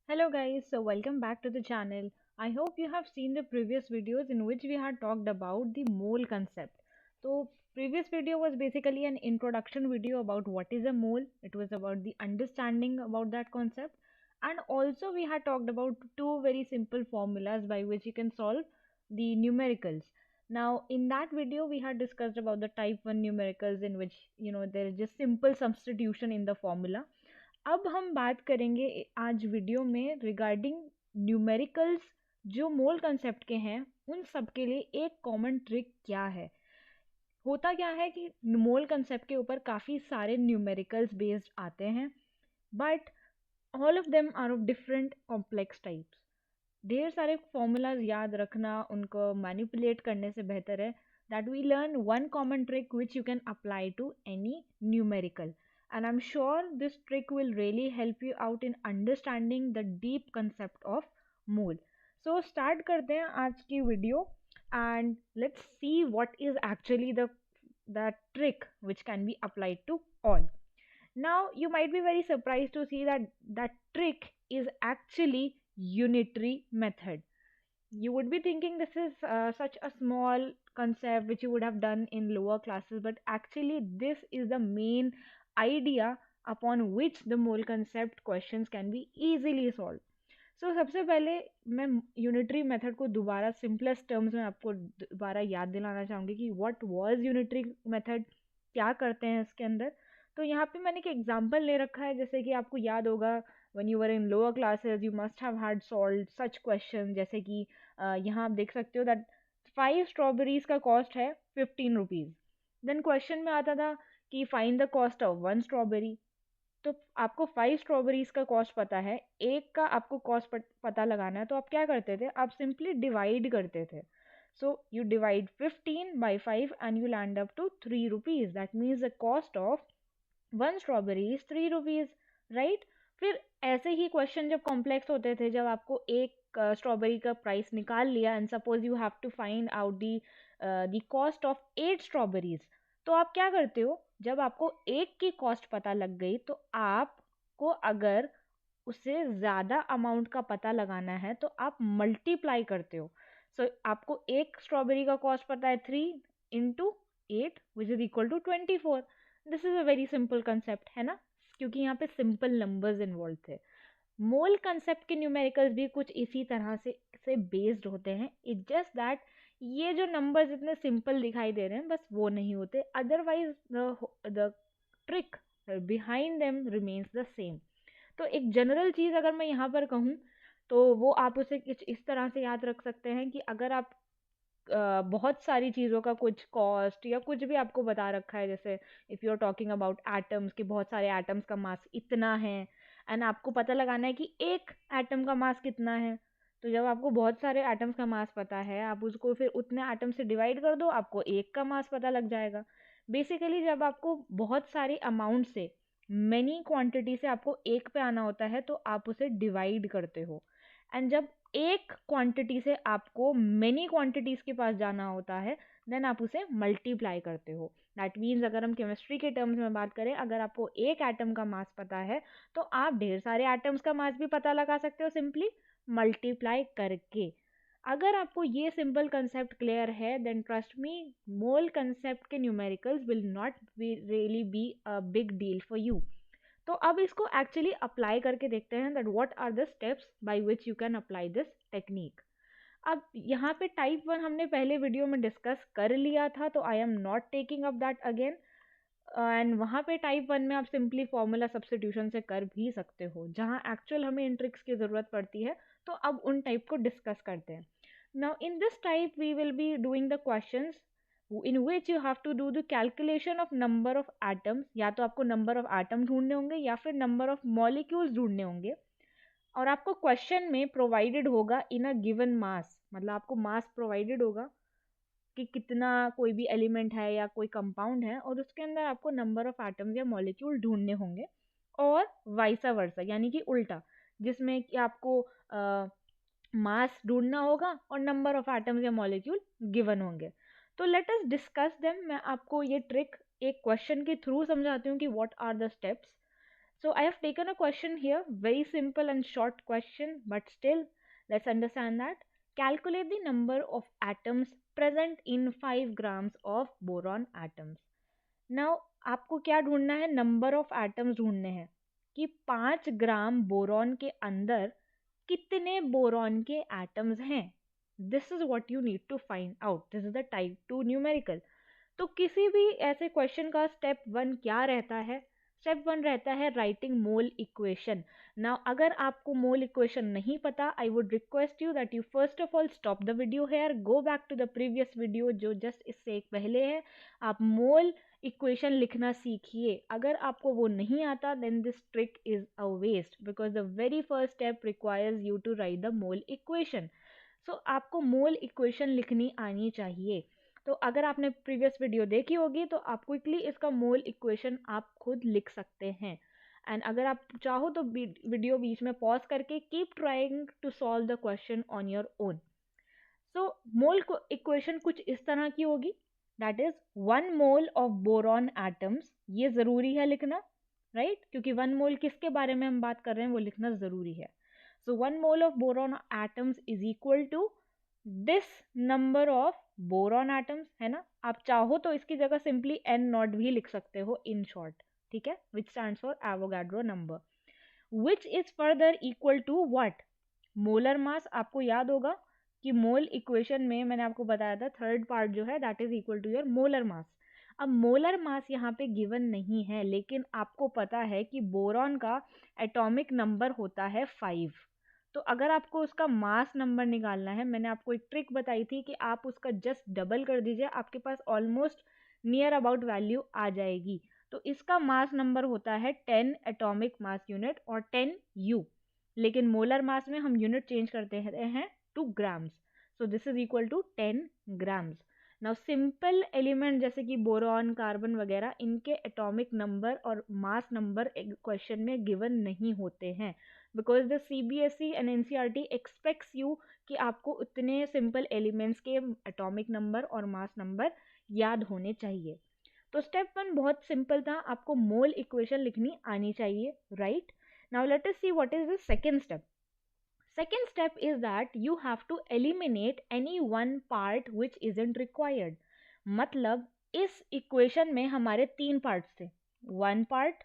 Hello guys, so welcome back to the channel. I hope you have seen the previous videos in which we had talked about the mole concept. So previous video was basically an introduction video about what is a mole. It was about the understanding about that concept, and also we had talked about two very simple formulas by which you can solve the numericals. Now in that video we had discussed about the type 1 numericals in which there is just simple substitution in the formula. अब हम बात करेंगे आज video में regarding numericals जो मोल concept के हैं उन सब के लिए एक कॉमन ट्रिक क्या है। होता क्या है कि मोल कंसेप्ट के ऊपर काफ़ी सारे न्यूमेरिकल्स बेस्ड आते हैं, but all of them are of different complex types. ढेर सारे फॉर्मूलाज याद रखना उनको मैनिपुलेट करने से बेहतर है that we learn one common trick which you can apply to any numerical, and I'm sure this trick will really help you out in understanding the deep concept of mole. So start करते हैं आज की video and let's see what is actually the trick which can be applied to all. Now you might be very surprised to see that that trick is actually unitary method. You would be thinking this is such a small concept which you would have done in lower classes, but actually this is the main idea upon which the mole concept questions can be easily solved. So सबसे पहले मैं unitary method को दोबारा simplest terms में आपको दोबारा याद दिलाना चाहूँगी कि व्हाट वाज यूनिटरी मेथड, क्या करते हैं इसके अंदर। तो यहाँ पे मैंने एक एग्जांपल ले रखा है, जैसे कि आपको याद होगा when you were in lower classes you must have had solved such question, जैसे कि यहाँ आप देख सकते हो दैट 5 स्ट्रॉबेरीज का कॉस्ट है 15 रुपीज़। देन क्वेश्चन में आता था कि find the cost of 1 strawberry. तो आपको 5 स्ट्रॉबेरीज का कॉस्ट पता है, एक का आपको कॉस्ट पता लगाना है, तो आप क्या करते थे, आप सिंपली डिवाइड करते थे। So you divide 15 by 5 and you land up to 3 rupees. That means the cost of 1 strawberry is 3 rupees, right. फिर ऐसे ही क्वेश्चन जब कॉम्प्लेक्स होते थे, जब आपको एक स्ट्रॉबेरी का प्राइस निकाल लिया and suppose you have to find out the cost of 8 strawberries, तो आप क्या करते हो, जब आपको एक की कॉस्ट पता लग गई तो आपको अगर उससे ज़्यादा अमाउंट का पता लगाना है तो आप मल्टीप्लाई करते हो। सो आपको एक स्ट्रॉबेरी का कॉस्ट पता है 3 into 8 which is equal to 24। This is a very simple concept है ना, क्योंकि यहाँ पे सिंपल नंबर्स इन्वॉल्व थे। मोल कंसेप्ट के न्यूमेरिकल्स भी कुछ इसी तरह से बेस्ड होते हैं। इट जस्ट दैट ये जो नंबर्स इतने सिंपल दिखाई दे रहे हैं बस वो नहीं होते, otherwise the trick behind them remains the same. तो एक जनरल चीज़ अगर मैं यहाँ पर कहूँ तो वो आप उसे कुछ इस तरह से याद रख सकते हैं कि अगर आप बहुत सारी चीज़ों का कुछ कॉस्ट या कुछ भी आपको बता रखा है, जैसे if you are talking about atoms कि बहुत सारे एटम्स का मास इतना है एंड आपको पता लगाना है कि एक एटम का मास कितना है। तो जब आपको बहुत सारे एटम्स का मास पता है, आप उसको फिर उतने एटम से डिवाइड कर दो, आपको एक का मास पता लग जाएगा। बेसिकली जब आपको बहुत सारे अमाउंट से मैनी क्वांटिटी से आपको एक पे आना होता है तो आप उसे डिवाइड करते हो, एंड जब एक क्वांटिटी से आपको मेनी क्वांटिटीज़ के पास जाना होता है देन आप उसे मल्टीप्लाई करते हो। दैट मीन्स अगर हम केमिस्ट्री के टर्म्स में बात करें, अगर आपको एक एटम का मास पता है तो आप ढेर सारे एटम्स का मास भी पता लगा सकते हो सिंपली मल्टीप्लाई करके। अगर आपको ये सिंपल कंसेप्ट क्लियर है then trust me, mole concept के numericals will not be really be a big deal for you. तो अब इसको एक्चुअली अप्लाई करके देखते हैं that what are the steps by which you can apply this technique. अब यहाँ पे टाइप 1 हमने पहले वीडियो में डिस्कस कर लिया था, तो I am not taking up that again, and वहाँ पे टाइप 1 में आप सिंपली फॉर्मूला सब्स्टिट्यूशन से कर भी सकते हो, जहाँ एक्चुअल हमें इन ट्रिक्स की ज़रूरत पड़ती है। तो अब उन टाइप को डिस्कस करते हैं। Now in this type we will be doing the questions in which you have to do the calculation of number of atoms। या तो आपको नंबर ऑफ एटम ढूंढने होंगे या फिर नंबर ऑफ मॉलिक्यूल्स ढूंढने होंगे, और आपको क्वेश्चन में प्रोवाइडेड होगा इन अ गिवन मास, मतलब आपको मास प्रोवाइडेड होगा कि कितना कोई भी एलिमेंट है या कोई कंपाउंड है, और उसके अंदर आपको नंबर ऑफ एटम्स या मॉलिक्यूल ढूंढने होंगे, और वाइसा वर्सा यानी कि उल्टा, जिसमें कि आपको मास ढूंढना होगा और नंबर ऑफ एटम्स या मॉलिक्यूल गिवन होंगे। तो लेट अस डिस्कस देम। मैं आपको ये ट्रिक एक क्वेश्चन के थ्रू समझाती हूँ कि what are the steps. So I have taken a question here, very simple and short question, but still, let's understand that. Calculate the number of atoms present in 5 grams of boron atoms. Now आपको क्या ढूंढना है, number of atoms ढूंढने हैं कि 5 ग्राम boron के अंदर कितने बोरॉन के एटम्स हैं. This is what you need to find out. This is the type 2 numerical. तो किसी भी ऐसे क्वेश्चन का स्टेप 1 क्या रहता है? स्टेप 1 रहता है राइटिंग मोल इक्वेशन. नाउ अगर आपको मोल इक्वेशन नहीं पता, I would request you that you first of all stop the video here, go back to the previous video जो जस्ट इससे एक पहले है. आप मोल इक्वेशन लिखना सीखिए. अगर आपको वो नहीं आता then this trick is a waste, because the very first step requires you to write the mole equation. So आपको मोल इक्वेशन लिखनी आनी चाहिए. तो अगर आपने प्रीवियस वीडियो देखी होगी तो आप क्विकली इसका मोल इक्वेशन आप खुद लिख सकते हैं. एंड अगर आप चाहो तो वीडियो बीच में पॉज करके keep trying to solve the question on your own. So mole equation कुछ इस तरह की होगी, that is 1 mole of boron atoms. ये ज़रूरी है लिखना, राइट क्योंकि 1 मोल किसके बारे में हम बात कर रहे हैं वो लिखना ज़रूरी है. So 1 mole of boron atoms is equal to this number of boron atoms, है ना. आप चाहो तो इसकी जगह सिंपली एन नॉट भी लिख सकते हो इन शॉर्ट, ठीक है, which stands for Avogadro number, which is further equal to what, molar mass. आपको याद होगा कि मोल इक्वेशन में मैंने आपको बताया था थर्ड पार्ट जो है that is equal to your molar mass. अब मोलर मास यहाँ पे गिवन नहीं है, लेकिन आपको पता है कि बोरॉन का एटॉमिक नंबर होता है 5. तो अगर आपको उसका मास नंबर निकालना है, मैंने आपको एक ट्रिक बताई थी कि आप उसका जस्ट डबल कर दीजिए, आपके पास ऑलमोस्ट नियर अबाउट वैल्यू आ जाएगी. तो इसका मास नंबर होता है 10 एटॉमिक मास यूनिट और 10 U. लेकिन मोलर मास में हम यूनिट चेंज करते हैं to grams. So this is equal to 10 grams. Now simple element जैसे कि बोरॉन, कार्बन वगैरह, इनके एटॉमिक नंबर और मास नंबर क्वेश्चन में गिवन नहीं होते हैं, because the CBSE and NCERT expects you कि आपको उतने सिंपल एलिमेंट्स के एटॉमिक नंबर और मास नंबर याद होने चाहिए. तो स्टेप 1 बहुत सिंपल था, आपको मोल इक्वेशन लिखनी आनी चाहिए, right. Now let us see what is the second step. Second step is that you have to eliminate any one part which isn't required. मतलब इस इक्वेशन में हमारे 3 पार्ट्स थे, 1 part,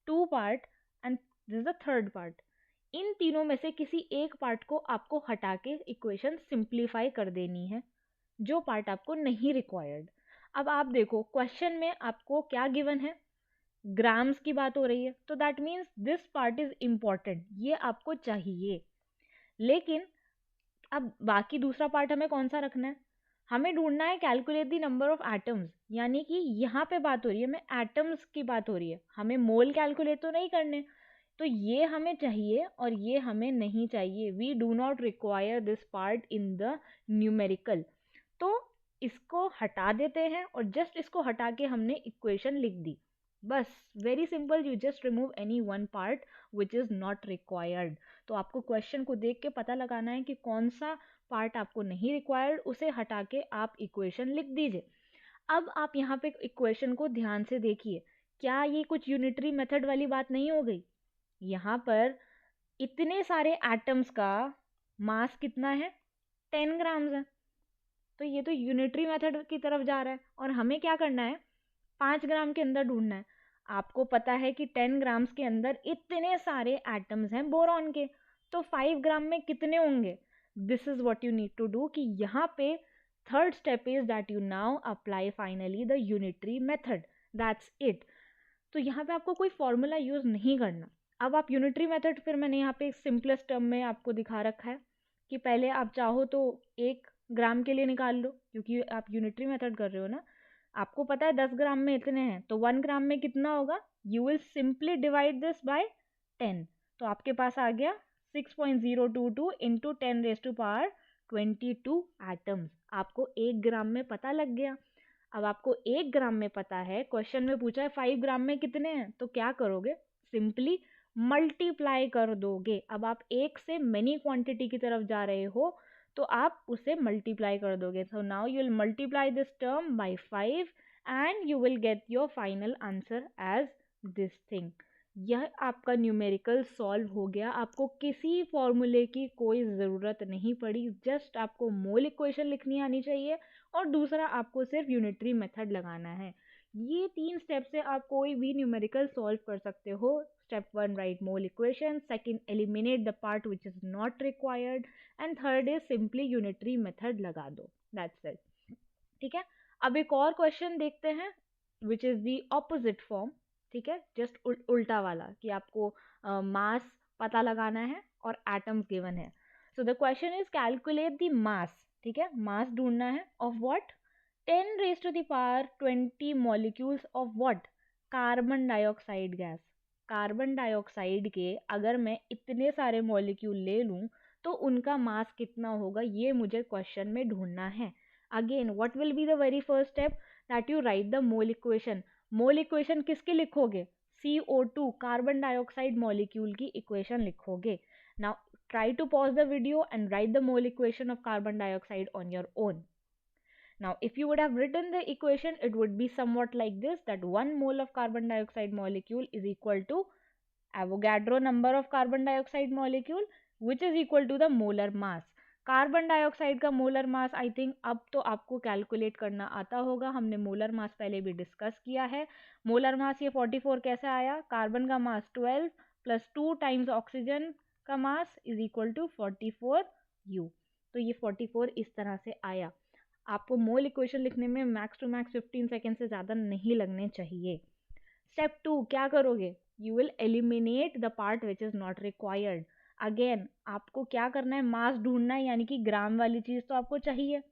2 part and this the third part. इन तीनों में से किसी एक पार्ट को आपको हटा के इक्वेशन सिंप्लीफाई कर देनी है, जो पार्ट आपको नहीं रिक्वायर्ड. अब आप देखो क्वेश्चन में आपको क्या गिवन है, ग्राम्स की बात हो रही है, तो that means this part is important, ये आपको चाहिए. लेकिन अब बाकी दूसरा पार्ट हमें कौन सा रखना है, हमें ढूंढना है calculate the number of atoms. यानी कि यहाँ पे बात हो रही है, मैं एटम्स की बात हो रही है, हमें मोल कैलकुलेट तो नहीं करने. तो ये हमें चाहिए और ये हमें नहीं चाहिए. We do not require this part in the numerical. तो इसको हटा देते हैं और जस्ट इसको हटा के हमने इक्वेशन लिख दी, बस. Very simple, you just remove any one part which is not required. तो आपको क्वेश्चन को देख के पता लगाना है कि कौन सा पार्ट आपको नहीं रिक्वायर्ड, उसे हटा के आप इक्वेशन लिख दीजिए. अब आप यहाँ पे इक्वेशन को ध्यान से देखिए, क्या ये कुछ यूनिटरी मेथड वाली बात नहीं हो गई. यहाँ पर इतने सारे एटम्स का मास कितना है, 10 ग्राम्स है. तो ये तो यूनिटरी मेथड की तरफ जा रहा है और हमें क्या करना है, 5 ग्राम के अंदर ढूंढना है. आपको पता है कि 10 ग्राम्स के अंदर इतने सारे एटम्स हैं बोरॉन के, तो 5 ग्राम में कितने होंगे. This is what you need to do कि यहाँ पे third step is that you now apply finally the unitary method, that's it. तो यहाँ पे आपको कोई फॉर्मूला यूज नहीं करना. अब आप यूनिटरी मेथड, फिर मैंने यहाँ पे सिंपलेस्ट टर्म में आपको दिखा रखा है कि पहले आप चाहो तो 1 ग्राम के लिए निकाल लो, क्योंकि आप यूनिटरी मेथड कर रहे हो ना. आपको पता है 10 ग्राम में इतने हैं, तो 1 ग्राम में कितना होगा, you will simply divide this by 10. तो आपके पास आ गया 6.022 इंटू 10⁻22 एटम्स. आपको 1 ग्राम में पता लग गया. अब आपको 1 ग्राम में पता है, क्वेश्चन में पूछा है 5 ग्राम में कितने हैं, तो क्या करोगे, सिंपली मल्टीप्लाई कर दोगे. अब आप एक से मेनी क्वांटिटी की तरफ जा रहे हो तो आप उसे मल्टीप्लाई कर दोगे. So now you will multiply this term by 5 and you will get your final answer as this thing. यह आपका न्यूमेरिकल सॉल्व हो गया। आपको किसी फॉर्मूले की कोई ज़रूरत नहीं पड़ी, जस्ट आपको मोल इक्वेशन लिखनी आनी चाहिए और दूसरा आपको सिर्फ यूनिटरी मेथड लगाना है। ये 3 स्टेप से आप कोई भी न्यूमेरिकल सॉल्व कर सकते हो। Step 1 right mole equation, second eliminate the part which is not required and third is simply unitary method लगा दो, दैट्स इट। ठीक है, अब एक और क्वेश्चन देखते हैं which is the opposite form. ठीक है, जस्ट उल्टा वाला कि आपको मास पता लगाना है और एटम्स गिवन है। So the question is calculate the मास। ठीक है, मास ढूंढना है of what, 10 raised to the power 20 molecules of what, carbon dioxide gas. Carbon dioxide के अगर मैं इतने सारे मॉलिक्यूल ले लूं तो उनका मास कितना होगा, ये मुझे क्वेश्चन में ढूंढना है। Again what will be the very first step, that you write the mole equation. Mole equation किसकी लिखोगे, CO2 कार्बन डाइऑक्साइड मॉलिक्यूल की इक्वेशन लिखोगे। Now try to pause the video and write the mole equation of carbon dioxide on your own. Now, if you would have written the equation, it would be somewhat like this, that 1 mole of carbon dioxide molecule is equal to Avogadro number of carbon dioxide molecule, which is equal to the molar mass. Carbon dioxide का molar mass I think अब तो आपको calculate करना आता होगा, हमने molar mass पहले भी डिस्कस किया है। मोलर मास ये 44 कैसे आया, कार्बन का मास 12 प्लस 2 टाइम्स ऑक्सीजन का mass is equal to 44 U। तो ये 44 इस तरह से आया। आपको मोल इक्वेशन लिखने में मैक्स टू मैक्स 15 सेकेंड से ज़्यादा नहीं लगने चाहिए। स्टेप 2 क्या करोगे, you will eliminate the part which is not required. Again आपको क्या करना है, मास ढूंढना है, यानी कि ग्राम वाली चीज़ तो आपको चाहिए।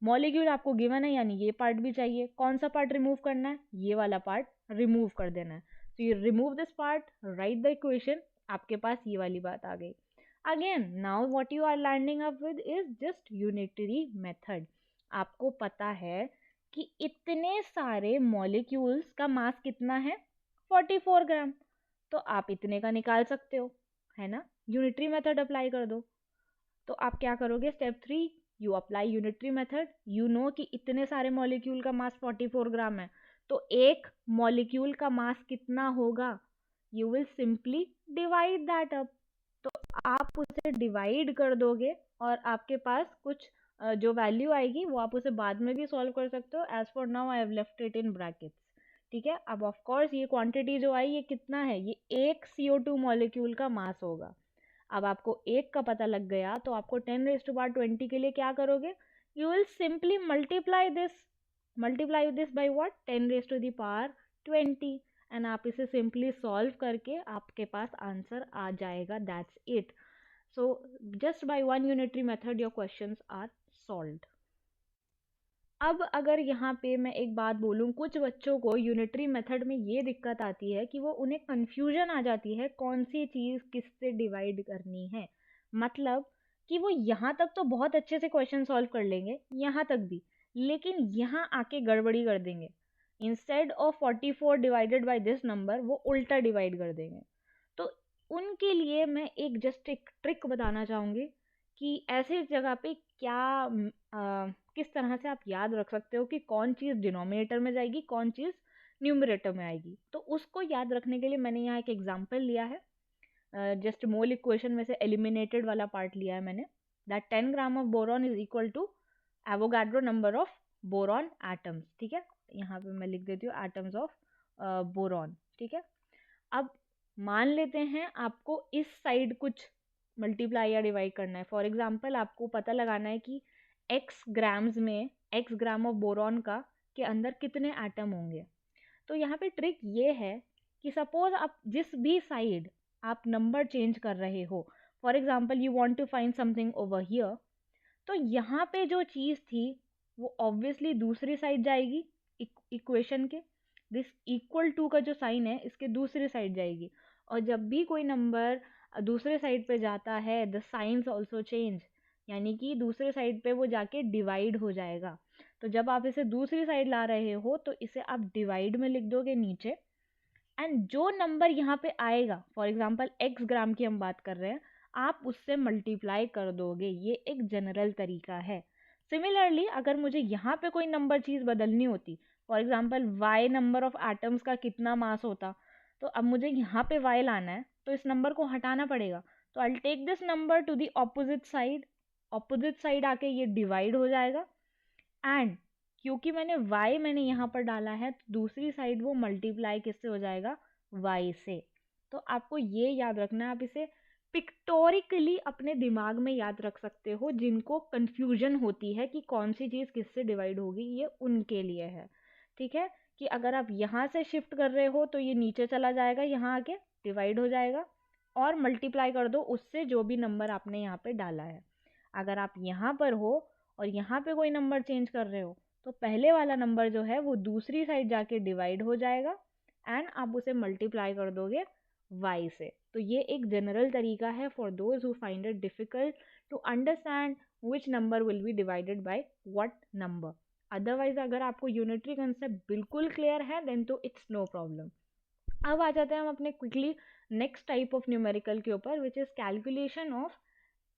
मॉलिक्यूल आपको गिवन है यानी ये पार्ट भी चाहिए। कौन सा पार्ट रिमूव करना है, ये वाला पार्ट रिमूव कर देना है। So you remove this part, write the equation, आपके पास ये वाली बात आ गई। Again now what you are landing up with is just unitary method. आपको पता है कि इतने सारे मॉलिक्यूल्स का मास कितना है, 44 ग्राम, तो आप इतने का निकाल सकते हो, है ना। यूनिटरी मेथड अप्लाई कर दो। तो आप क्या करोगे, step 3 you apply unitary method. You know कि इतने सारे मॉलिक्यूल का मास 44 ग्राम है, तो एक मॉलिक्यूल का मास कितना होगा, you will simply divide that up. तो आप उसे डिवाइड कर दोगे और आपके पास कुछ जो वैल्यू आएगी वो आप उसे बाद में भी सॉल्व कर सकते हो। As for now I have left it in brackets. ठीक है, अब ऑफ कोर्स ये क्वांटिटी जो आई ये कितना है, ये एक CO2 मॉलिक्यूल का मास होगा। अब आपको एक का पता लग गया तो आपको 10 raised to power 20 के लिए क्या करोगे, you will simply multiply this by what, 10 raised to the power 20 and आप इसे सिंपली सॉल्व करके आपके पास आंसर आ जाएगा, that's it. So just by one unitary method your questions are solved. अब अगर यहाँ पे मैं एक बात बोलूँ, कुछ बच्चों को यूनिटरी मेथड में ये दिक्कत आती है कि वो उन्हें कन्फ्यूजन आ जाती है कौन सी चीज़ किससे डिवाइड करनी है। मतलब कि वो यहाँ तक तो बहुत अच्छे से क्वेश्चन सॉल्व कर लेंगे, यहाँ तक भी, लेकिन यहाँ आके गड़बड़ी कर देंगे। Instead of 44 divided by this number वो उल्टा डिवाइड कर देंगे। तो उनके लिए मैं जस्ट एक ट्रिक बताना चाहूँगी कि ऐसे जगह पे क्या किस तरह से आप याद रख सकते हो कि कौन चीज़ डिनोमिनेटर में जाएगी, कौन चीज़ न्यूमरेटर में आएगी। तो उसको याद रखने के लिए मैंने यहाँ एक एग्जांपल लिया है, जस्ट मोल इक्वेशन में से एलिमिनेटेड वाला पार्ट लिया है मैंने, that 10 gram of boron is equal to Avogadro number of boron atoms. ठीक है, यहाँ पे मैं लिख देती हूँ एटम्स ऑफ बोरॉन। ठीक है, अब मान लेते हैं आपको इस साइड कुछ मल्टीप्लाई या डिवाइड करना है। फॉर एग्जांपल आपको पता लगाना है कि x ग्राम्स में x ग्राम ऑफ बोरॉन का के अंदर कितने एटम होंगे। तो यहाँ पे ट्रिक ये है कि सपोज आप जिस भी साइड आप नंबर चेंज कर रहे हो, for example you want to find something over here, तो यहाँ पे जो चीज़ थी वो ऑब्वियसली दूसरी साइड जाएगी इक्वेशन के, दिस इक्वल टू का जो साइन है इसके दूसरी साइड जाएगी। और जब भी कोई नंबर दूसरे साइड पे जाता है द साइंस ऑल्सो चेंज, यानी कि दूसरे साइड पे वो जाके डिवाइड हो जाएगा। तो जब आप इसे दूसरी साइड ला रहे हो तो इसे आप डिवाइड में लिख दोगे नीचे, एंड जो नंबर यहाँ पे आएगा, फॉर एग्जांपल x ग्राम की हम बात कर रहे हैं, आप उससे मल्टीप्लाई कर दोगे। ये एक जनरल तरीका है। सिमिलरली अगर मुझे यहाँ पे कोई नंबर चीज़ बदलनी होती, for example y number of atoms का कितना मास होता, तो अब मुझे यहाँ पे y लाना है, तो इस नंबर को हटाना पड़ेगा। तो I take this number to the opposite side आके ये डिवाइड हो जाएगा, एंड क्योंकि मैंने यहाँ पर डाला है तो दूसरी साइड वो मल्टीप्लाई किससे हो जाएगा, y से। तो आपको ये याद रखना है, आप इसे पिक्टोरिकली अपने दिमाग में याद रख सकते हो। जिनको कंफ्यूजन होती है कि कौन सी चीज़ किससे डिवाइड होगी, ये उनके लिए है, ठीक है। कि अगर आप यहाँ से शिफ्ट कर रहे हो तो ये नीचे चला जाएगा, यहाँ आके डिवाइड हो जाएगा, और मल्टीप्लाई कर दो उससे जो भी नंबर आपने यहाँ पे डाला है। अगर आप यहाँ पर हो और यहाँ पे कोई नंबर चेंज कर रहे हो, तो पहले वाला नंबर जो है वो दूसरी साइड जाके डिवाइड हो जाएगा, एंड आप उसे मल्टीप्लाई कर दोगे y से। तो ये एक जनरल तरीका है for those who find it difficult to understand which number will be divided by what number. Otherwise अगर आपको यूनिटरी कंसेप्ट बिल्कुल क्लियर है देन तो इट्स नो प्रॉब्लम। अब आ जाते हैं हम अपने quickly next type of numerical के ऊपर, which is calculation of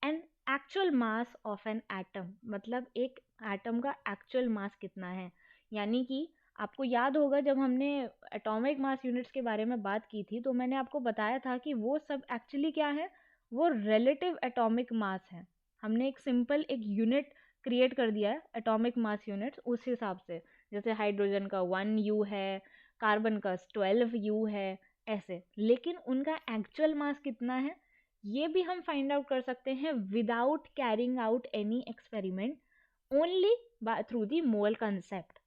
an actual mass of an atom. मतलब एक एटम का एक्चुअल मास कितना है। यानी कि आपको याद होगा जब हमने एटॉमिक मास यूनिट्स के बारे में बात की थी, तो मैंने आपको बताया था कि वो सब एक्चुअली क्या है, वो रिलेटिव एटॉमिक मास है। हमने एक सिंपल एक यूनिट क्रिएट कर दिया है एटॉमिक मास यूनिट्स उस हिसाब से। जैसे हाइड्रोजन का 1U है, कार्बन का 12U है, ऐसे। लेकिन उनका एक्चुअल मास कितना है ये भी हम फाइंड आउट कर सकते हैं without carrying out any experiment, only through the mole concept.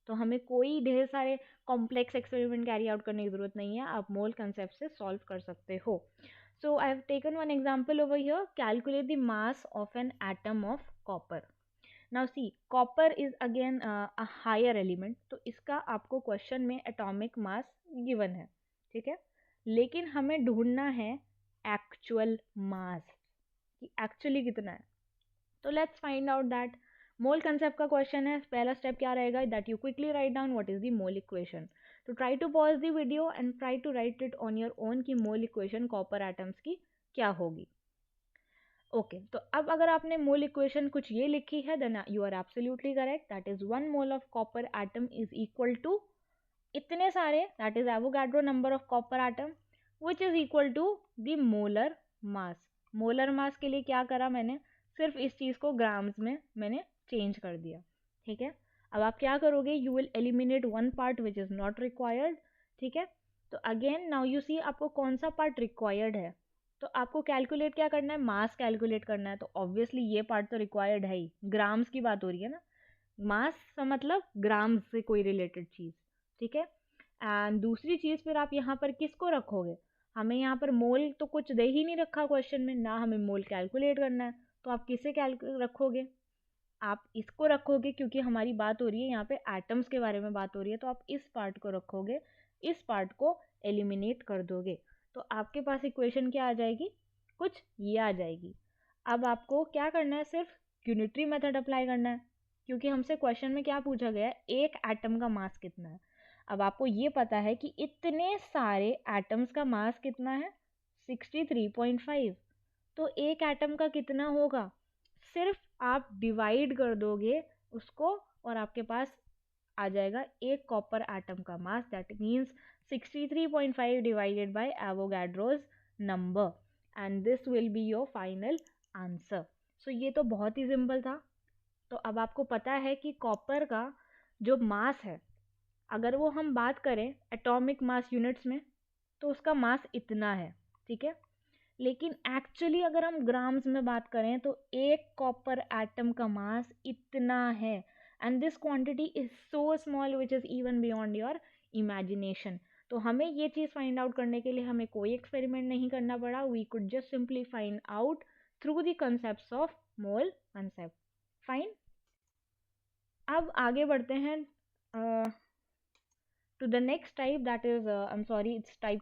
तो हमें कोई ढेर सारे कॉम्प्लेक्स एक्सपेरिमेंट कैरी आउट करने की जरूरत नहीं है, आप मोल कंसेप्ट से सॉल्व कर सकते हो। So I have taken one example over here, calculate the mass of an atom of copper. Now see copper is again a higher element, तो इसका आपको क्वेश्चन में एटॉमिक मास गिवन है, ठीक है। लेकिन हमें ढूंढना है एक्चुअल मास कि एक्चुअली कितना है। तो let's find out that. Mole concept का क्वेश्चन है, पहला स्टेप क्या रहेगा, that you quickly write down what is the mole equation. तो try to pause the video and try to write it on your own कि mole equation copper atoms की क्या होगी। ओके तो अब अगर आपने मोल इक्वेशन कुछ ये लिखी है then you are absolutely correct, that is 1 mole of copper atom is equal to इतने सारे, that is Avogadro number of copper atom which is equal to the molar mass. Molar mass के लिए क्या करा मैंने, सिर्फ इस चीज़ को ग्राम्स में मैंने चेंज कर दिया, ठीक है। अब आप क्या करोगे, you will eliminate one part which is not required, ठीक है। तो अगेन नाउ यू सी आपको कौन सा पार्ट रिक्वायर्ड है, तो आपको कैलकुलेट क्या करना है, मास कैलकुलेट करना है। तो ऑब्वियसली ये पार्ट तो रिक्वायर्ड है ही, ग्राम्स की बात हो रही है ना, मास का मतलब ग्राम्स से कोई रिलेटेड चीज़, ठीक है। एंड दूसरी चीज़ फिर आप यहाँ पर किसको रखोगे, हमें यहाँ पर मोल तो कुछ दे ही नहीं रखा क्वेश्चन में, ना हमें मोल कैलकुलेट करना है, तो आप किसे रखोगे, आप इसको रखोगे, क्योंकि हमारी बात हो रही है यहाँ पे एटम्स के बारे में बात हो रही है, तो आप इस पार्ट को रखोगे, इस पार्ट को एलिमिनेट कर दोगे, तो आपके पास इक्वेशन क्या आ जाएगी, कुछ ये आ जाएगी। अब आपको क्या करना है, सिर्फ यूनिटरी मेथड अप्लाई करना है, क्योंकि हमसे क्वेश्चन में क्या पूछा गया है, एक एटम का मास कितना है। अब आपको ये पता है कि इतने सारे एटम्स का मास कितना है, 63.5। तो एक एटम का कितना होगा, सिर्फ आप डिवाइड कर दोगे उसको और आपके पास आ जाएगा एक कॉपर एटम का mass, that means 63.5 divided by Avogadro's number, and this will be your final answer. So ये तो बहुत ही सिंपल था। तो अब आपको पता है कि कॉपर का जो मास है, अगर वो हम बात करें एटॉमिक मास यूनिट्स में, तो उसका मास इतना है, ठीक है। लेकिन एक्चुअली अगर हम ग्राम्स में बात करें तो एक कॉपर एटम का मास इतना है, and this quantity is so small which is even beyond your imagination. तो हमें ये चीज़ फाइंड आउट करने के लिए हमें कोई एक्सपेरिमेंट नहीं करना पड़ा, we could just simply find out through the concepts of mole concept. Fine, अब आगे बढ़ते हैं to the next type, that is I am sorry it's type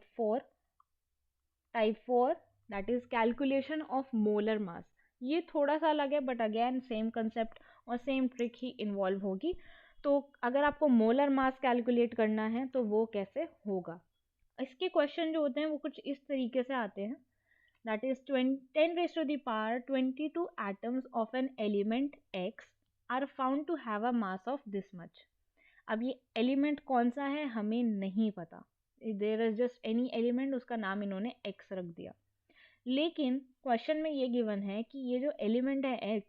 4 that is calculation of molar mass. ये थोड़ा सा अलग है बट अगेन सेम कंसेप्ट और सेम ट्रिक ही इन्वॉल्व होगी। तो अगर आपको मोलर मास कैलकुलेट करना है तो वो कैसे होगा, इसके क्वेश्चन जो होते हैं वो कुछ इस तरीके से आते हैं, that is 10 raised to the power 22 atoms of an element X are found to have a mass of this much। अब ये एलिमेंट कौन सा है हमें नहीं पता, there is just any element, उसका नाम इन्होंने x रख दिया। लेकिन क्वेश्चन में ये गिवन है कि ये जो एलिमेंट है x,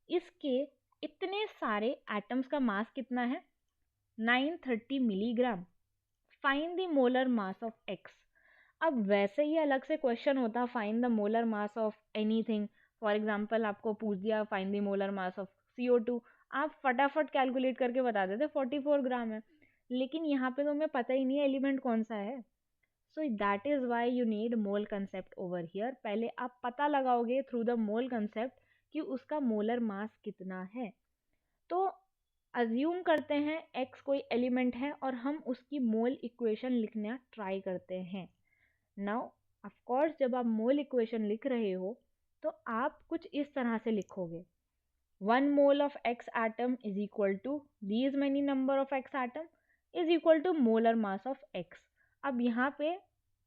इसके इतने सारे एटम्स का मास कितना है, 930 milligram. Find the molar mass of x। अब वैसे ही अलग से क्वेश्चन होता find the molar mass of anything, for example आपको पूछ दिया find the molar mass of CO2, आप फटाफट कैलकुलेट करके बता देते 44 ग्राम है। लेकिन यहाँ पे तो हमें पता ही नहीं है एलिमेंट कौन सा है। So that is why you need mole concept over here. पहले आप पता लगाओगे थ्रू द मोल कंसेप्ट कि उसका मोलर मास कितना है। तो अज्यूम करते हैं x कोई एलिमेंट है और हम उसकी मोल इक्वेशन लिखना ट्राई करते हैं। नाउ ऑफ कोर्स जब आप मोल इक्वेशन लिख रहे हो तो आप कुछ इस तरह से लिखोगे, 1 mole of x atom is equal to these many number of x atom is equal to molar mass of x। अब यहाँ पे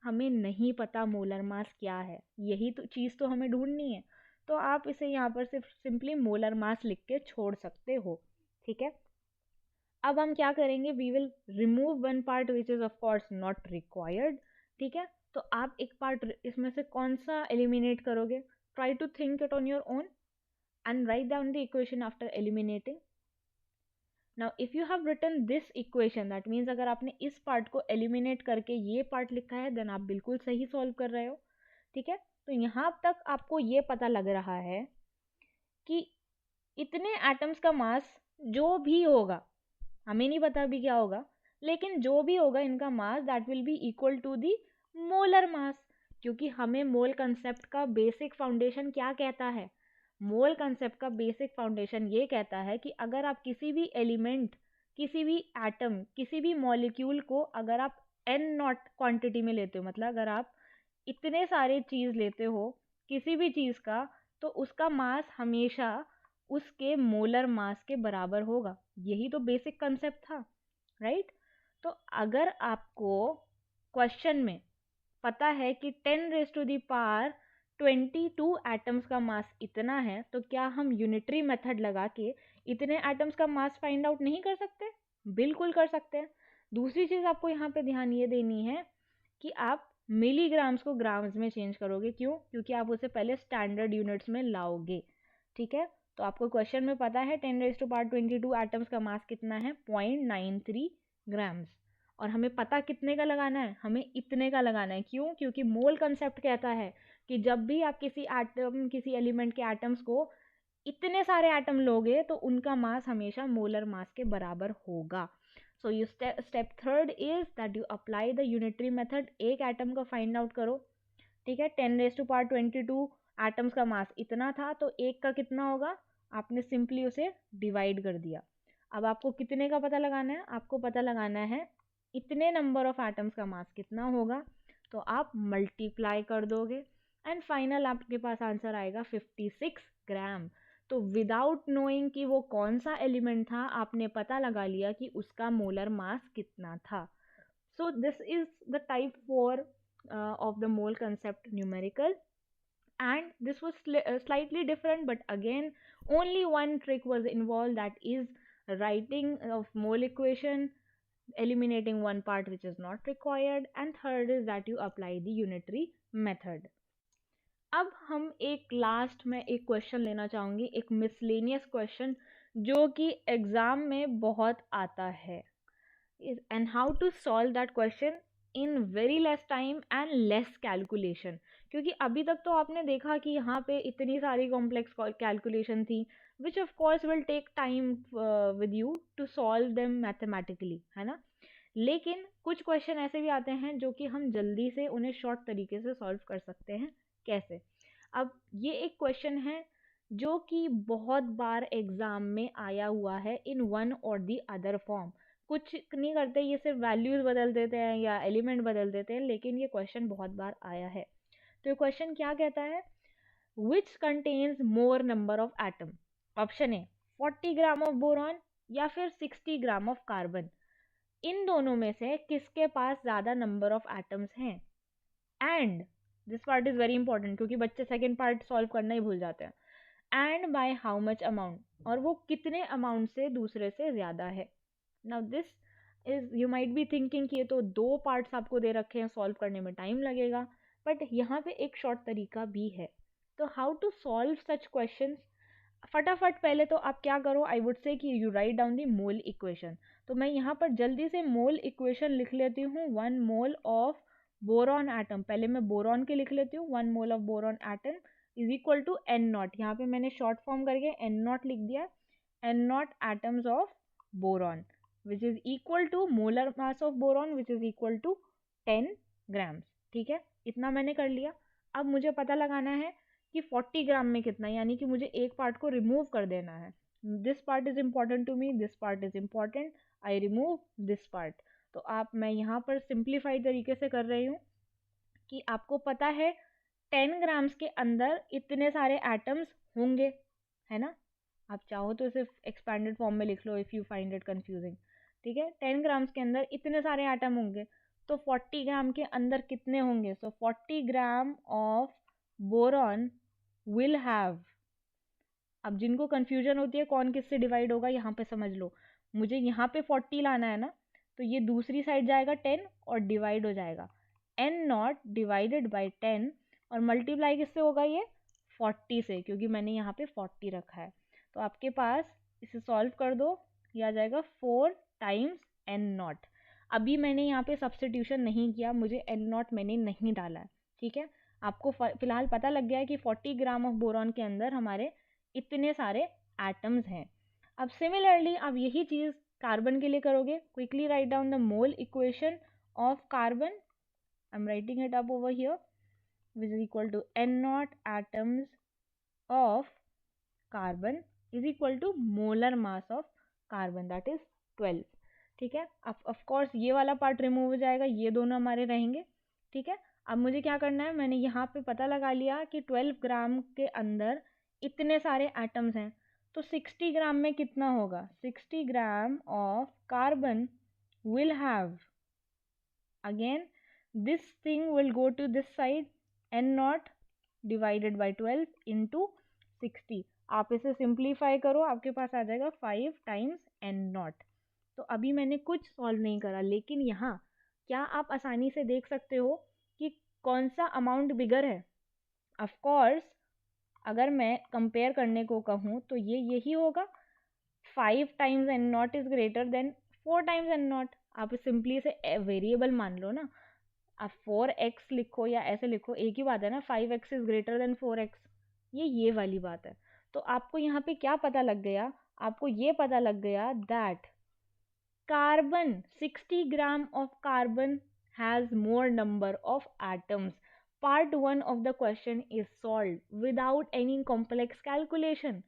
हमें नहीं पता मोलर मास क्या है, यही तो चीज़ तो हमें ढूंढनी है। तो आप इसे यहाँ पर सिर्फ सिंपली मोलर मास लिख के छोड़ सकते हो, ठीक है। अब हम क्या करेंगे, we will remove one part which is of course not required, ठीक है। तो आप एक पार्ट इसमें से कौन सा एलिमिनेट करोगे, try to think it on your own and write down the equation after eliminating. Now if you have written this equation, that means अगर आपने इस पार्ट को एलिमिनेट करके ये पार्ट लिखा है, देन आप बिल्कुल सही सॉल्व कर रहे हो, ठीक है। तो यहाँ तक आपको ये पता लग रहा है कि इतने एटम्स का मास जो भी होगा, हमें नहीं पता अभी क्या होगा, लेकिन जो भी होगा इनका mass that will be equal to the molar mass. क्योंकि हमें मोल कंसेप्ट का बेसिक फाउंडेशन क्या कहता है, मोल कंसेप्ट का बेसिक फाउंडेशन ये कहता है कि अगर आप किसी भी एलिमेंट, किसी भी एटम, किसी भी मॉलिक्यूल को अगर आप n नॉट क्वांटिटी में लेते हो, मतलब अगर आप इतने सारे चीज़ लेते हो किसी भी चीज़ का, तो उसका मास हमेशा उसके मोलर मास के बराबर होगा। यही तो बेसिक कंसेप्ट था, राइट। तो अगर आपको क्वेश्चन में पता है कि 10⁻22 एटम्स का मास इतना है, तो क्या हम यूनिटरी मेथड लगा के इतने एटम्स का मास फाइंड आउट नहीं कर सकते? बिल्कुल कर सकते हैं। दूसरी चीज़ आपको यहाँ पे ध्यान ये देनी है कि आप मिलीग्राम्स को ग्राम्स में चेंज करोगे। क्यों? क्योंकि आप उसे पहले स्टैंडर्ड यूनिट्स में लाओगे, ठीक है। तो आपको क्वेश्चन में पता है 10⁻22 एटम्स का मास कितना है, 0.93 ग्राम्स। और हमें पता कितने का लगाना है, हमें इतने का लगाना है। क्यों? क्योंकि मोल कंसेप्ट कहता है कि जब भी आप किसी एटम, किसी एलिमेंट के एटम्स को इतने सारे एटम लोगे तो उनका मास हमेशा मोलर मास के बराबर होगा। So you step third is that you apply the unitary method. एक एटम का फाइंड आउट करो, ठीक है। 10⁻22 एटम्स का मास इतना था, तो एक का कितना होगा, आपने सिंपली उसे डिवाइड कर दिया। अब आपको कितने का पता लगाना है, आपको पता लगाना है इतने नंबर ऑफ एटम्स का मास कितना होगा, तो आप मल्टीप्लाई कर दोगे एंड फाइनल आपके पास आंसर आएगा 56 ग्राम। तो विदाउट नोइंग कि वो कौन सा एलिमेंट था, आपने पता लगा लिया कि उसका मोलर मास कितना था। सो this is the type 4 of the mole concept numerical, and this was slightly different, but again only one trick was involved, that is writing of mole equation, eliminating one part which is not required, and third is that you apply the unitary method. अब हम एक last में एक question लेना चाहूँगी, एक miscellaneous question जो कि एग्ज़ाम में बहुत आता है, and how to solve that question in very less time and less calculation। क्योंकि अभी तक तो आपने देखा कि यहाँ पे इतनी सारी कॉम्प्लेक्स कैलकुलेशन थी which of course will take time with you to solve them mathematically, है ना। लेकिन कुछ क्वेश्चन ऐसे भी आते हैं जो कि हम जल्दी से उन्हें शॉर्ट तरीके से सॉल्व कर सकते हैं। कैसे? अब ये एक क्वेश्चन है जो कि बहुत बार एग्जाम में आया हुआ है इन वन और दी अदर फॉर्म। कुछ नहीं करते, ये सिर्फ वैल्यूज बदल देते हैं या एलिमेंट बदल देते हैं, लेकिन ये क्वेश्चन बहुत बार आया है। तो ये क्वेश्चन क्या कहता है, which contains more number of atom. Option A 40 gram of boron या फिर 60 ग्राम ऑफ कार्बन। इन दोनों में से किसके पास ज़्यादा नंबर ऑफ एटम्स हैं। And this part is very important क्योंकि बच्चे सेकेंड पार्ट सॉल्व करना ही भूल जाते हैं। And by how much amount, और वो कितने अमाउंट से दूसरे से ज़्यादा है। Now this is you might be thinking कि ये तो 2 पार्ट्स आपको दे रखे हैं, सॉल्व करने में टाइम लगेगा, बट यहाँ पे एक शॉर्ट तरीका भी है। तो how to solve such questions, फटाफट पहले तो आप क्या करो, आई वुड से कि you write down the mole equation. तो मैं यहाँ पर जल्दी से मोल इक्वेशन लिख लेती हूँ। 1 मोल ऑफ बोरॉन एटम, पहले मैं बोरॉन के लिख लेती हूँ। 1 mole of boron atom is equal to N naught, यहाँ पे मैंने शॉर्ट फॉर्म करके एन नॉट लिख दिया, N naught atoms of boron which is equal to molar mass of boron which is equal to 10 grams. ठीक है, इतना मैंने कर लिया। अब मुझे पता लगाना है कि 40 ग्राम में कितना, यानी कि मुझे एक पार्ट को रिमूव कर देना है। This part is important to me, this part is important, I remove this part. तो आप, मैं यहाँ पर सिंप्लीफाइड तरीके से कर रही हूँ कि आपको पता है 10 ग्राम्स के अंदर इतने सारे एटम्स होंगे, है ना। आप चाहो तो सिर्फ एक्सपैंडेड फॉर्म में लिख लो if you find it confusing. ठीक है, 10 ग्राम्स के अंदर इतने सारे एटम होंगे, तो 40 ग्राम के अंदर कितने होंगे? सो 40 ग्राम ऑफ बोरॉन विल हैव, अब जिनको कंफ्यूजन होती है कौन किससे डिवाइड होगा, यहाँ पे समझ लो, मुझे यहाँ पे 40 लाना है ना, तो ये दूसरी साइड जाएगा 10 और डिवाइड हो जाएगा एन नॉट डिवाइडेड बाई 10, और मल्टीप्लाई किससे होगा ये? 40 से, क्योंकि मैंने यहाँ पे 40 रखा है। तो आपके पास, इसे सॉल्व कर दो, ये आ जाएगा 4 टाइम्स एन नॉट। अभी मैंने यहाँ पे सब्स्टिट्यूशन नहीं किया, मुझे एन नॉट मैंने नहीं डाला है। ठीक है, आपको फिलहाल पता लग गया है कि 40 ग्राम ऑफ बोरॉन के अंदर हमारे इतने सारे एटम्स हैं। अब सिमिलरली आप यही चीज़ कार्बन के लिए करोगे। Quickly write down the mole equation of carbon, I am writing it up over here, which is equal to N naught atoms of carbon is equal to molar mass of carbon, that is 12। ठीक है, अब of course ये वाला part remove हो जाएगा, ये दोनों हमारे रहेंगे। ठीक है, अब मुझे क्या करना है, मैंने यहाँ पे पता लगा लिया कि 12 ग्राम के अंदर इतने सारे एटम्स हैं, तो 60 ग्राम में कितना होगा? 60 gram of carbon will have, again this thing will go to this side, N naught divided by 12 into 60। आप इसे सिंप्लीफाई करो, आपके पास आ जाएगा 5 टाइम्स एन नॉट। तो अभी मैंने कुछ सॉल्व नहीं करा, लेकिन यहाँ क्या आप आसानी से देख सकते हो कि कौन सा अमाउंट बिगर है? ऑफ कोर्स अगर मैं कंपेयर करने को कहूँ तो ये यही होगा, 5 times N naught is greater than 4 times N naught. आप सिंपली इसे वेरिएबल मान लो ना, आप 4x लिखो या ऐसे लिखो, एक ही बात है ना, 5x is greater then 4x, ये वाली बात है। तो आपको यहाँ पे क्या पता लग गया? आपको ये पता लग गया that carbon, 60 gram of carbon has more number of atoms. Part 1 of the question is solve without any complex calculation.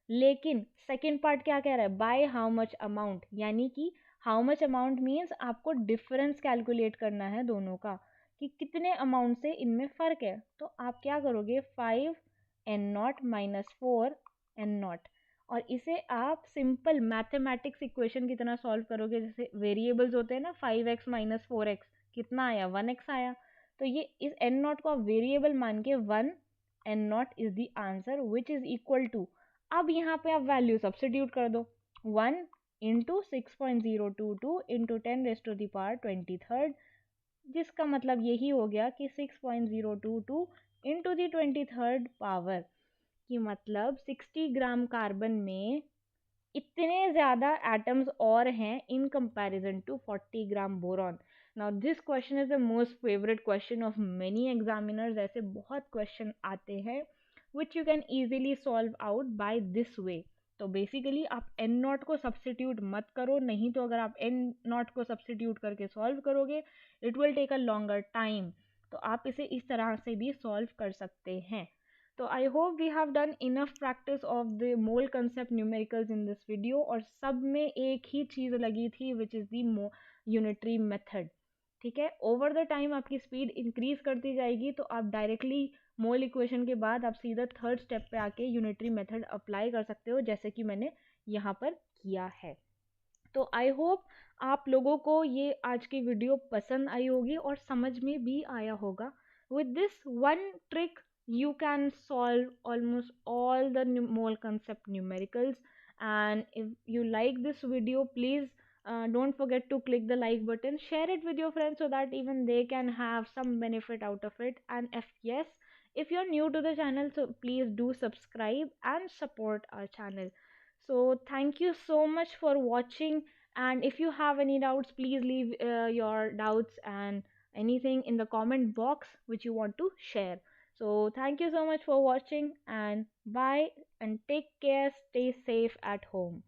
लेकिन सेकेंड पार्ट क्या कह रहा है? बाय हाउ मच अमाउंट, यानी कि हाउ मच अमाउंट मीन्स आपको डिफरेंस कैलकुलेट करना है दोनों का, कि कितने अमाउंट से इनमें फ़र्क है। तो आप क्या करोगे? 5 N naught minus 4 N naught, और इसे आप सिंपल मैथमेटिक्स इक्वेशन की तरह सॉल्व करोगे। जैसे वेरिएबल्स होते हैं ना, 5x माइनस 4x कितना आया? 1x आया। तो ये इस एन नॉट को आप वेरिएबल मान के 1 N naught is the answer which is equal to, अब यहाँ पे आप वैल्यू सब्स्टिट्यूट कर दो, 1 इंटू 6.022 इंटू 10⁻23, जिसका मतलब यही हो गया कि 6.022 इंटू दी 23rd पावर, कि मतलब 60 ग्राम कार्बन में इतने ज़्यादा एटम्स और हैं in comparison to 40 gram boron. Now this question is the most favourite question of many examiners. ऐसे बहुत क्वेश्चन आते हैं which you can easily solve out by this way. तो बेसिकली आप एन नॉट को सब्स्टिट्यूट मत करो, नहीं तो अगर आप एन नॉट को सब्स्टिट्यूट करके सॉल्व करोगे it will take a longer time. तो आप इसे इस तरह से भी सॉल्व कर सकते हैं। तो I hope we have done enough practice of the mole concept numericals in this video, और सब में एक ही चीज़ लगी थी which is the unitary method। ठीक है, ओवर द टाइम आपकी स्पीड इंक्रीज करती जाएगी, तो आप डायरेक्टली मोल इक्वेशन के बाद आप सीधा थर्ड स्टेप पे आके यूनिटरी मेथड अप्लाई कर सकते हो, जैसे कि मैंने यहाँ पर किया है। तो आई होप आप लोगों को ये आज की वीडियो पसंद आई होगी और समझ में भी आया होगा। With this one trick you can solve almost all the mole concept numericals, and if you like this video please Don't forget to click the like button, share it with your friends so that even they can have some benefit out of it. And if yes, if you're new to the channel, so please do subscribe and support our channel. So thank you so much for watching, and if you have any doubts, please leave your doubts and anything in the comment box which you want to share. So thank you so much for watching, and bye, and take care, stay safe at home.